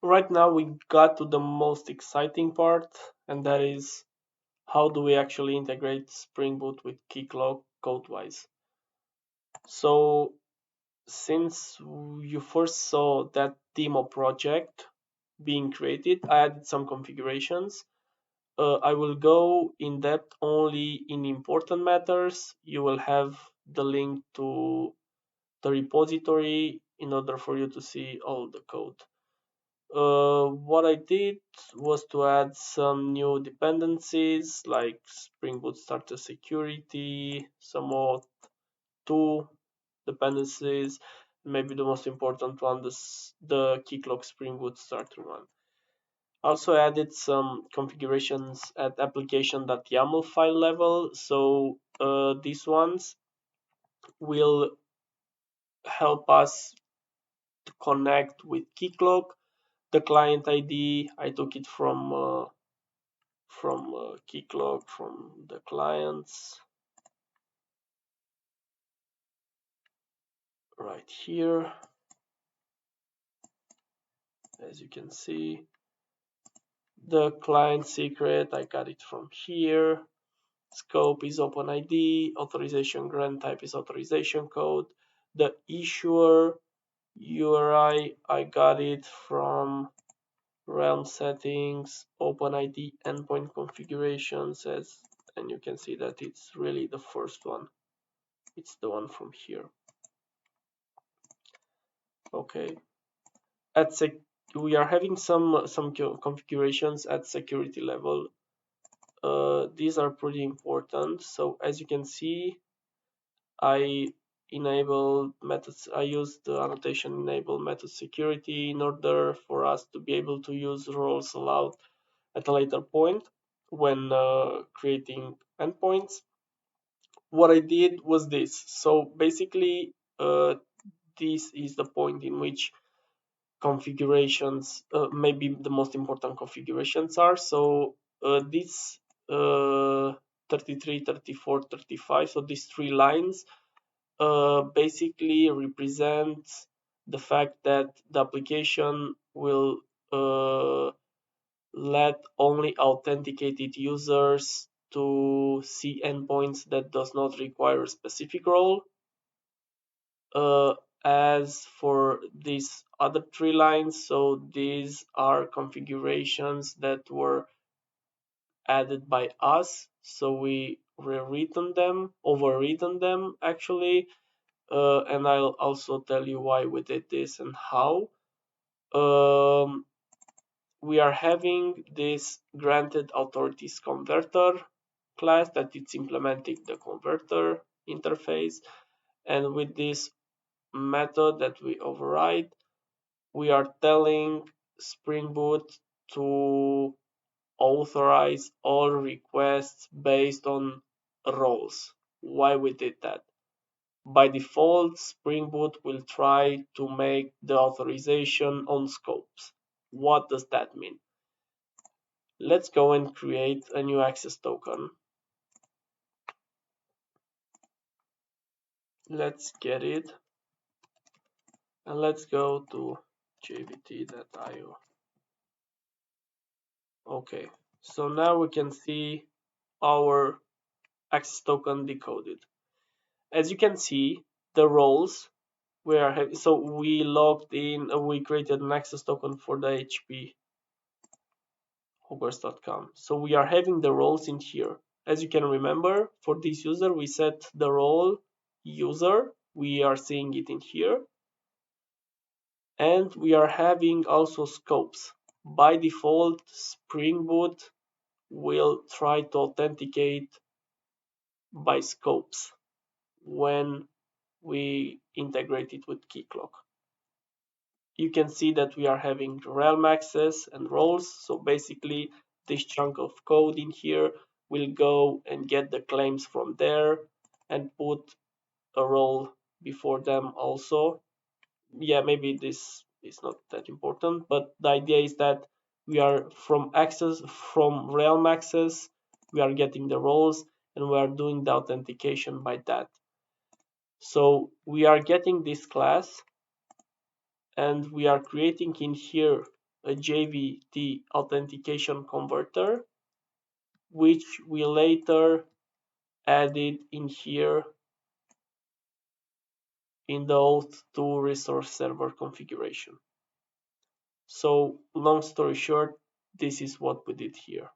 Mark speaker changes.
Speaker 1: Right now we got to the most exciting part, and that is how do we actually integrate Spring Boot with Keycloak code-wise. So since you first saw that demo project being created, I added some configurations. I will go in depth only in important matters. You will have the link to the repository in order for you to see all the code. What I did was to add some new dependencies like Spring Boot Starter Security, some more two dependencies, maybe the most important one, the Keycloak Spring Boot Starter one. Also added some configurations at application.yaml file level, so these ones will help us to connect with Keycloak. The client ID, I took it from Keycloak, from the clients right here. As you can see, the client secret, I got it from here. Scope is OpenID, authorization grant type is authorization code. The issuer URI, I got it from realm settings, OpenID endpoint configurations, and you can see that it's really the first one. It's the one from here. Okay. At sec we are having some configurations at security level. These are pretty important. So as you can see, I enabled methods. I used the annotation enable method security in order for us to be able to use roles allowed at a later point when creating endpoints. What I did was this. So basically, this is the point in which configurations, maybe the most important configurations are. So these 33, 34, 35, so these three lines basically represent the fact that the application will let only authenticated users to see endpoints that does not require a specific role. As for these other three lines, so these are configurations that were added by us, so we overwritten them actually, and I'll also tell you why we did this and how. We are having this granted authorities converter class that it's implementing the converter interface, and with this method that we override, we are telling Spring Boot to authorize all requests based on roles. Why we did that? By default, Spring Boot will try to make the authorization on scopes. What does that mean? Let's go and create a new access token. Let's get it, and let's go to jvt.io. Okay, so now we can see our access token decoded. As you can see, the roles we are having, so we logged in, we created an access token for the HP hogarth.com. So we are having the roles in here. As you can remember, for this user, we set the role user. We are seeing it in here. And we are having also scopes. By default, Spring Boot will try to authenticate by scopes when we integrate it with Keycloak. You can see that we are having realm access and roles. So basically, this chunk of code in here will go and get the claims from there and put a role before them also. Yeah, maybe this is not that important, but the idea is that we are from realm access, we are getting the roles and we are doing the authentication by that. So we are getting this class and we are creating in here a JVT authentication converter, which we later added in here in the auth2 resource server configuration. So long story short, this is what we did here.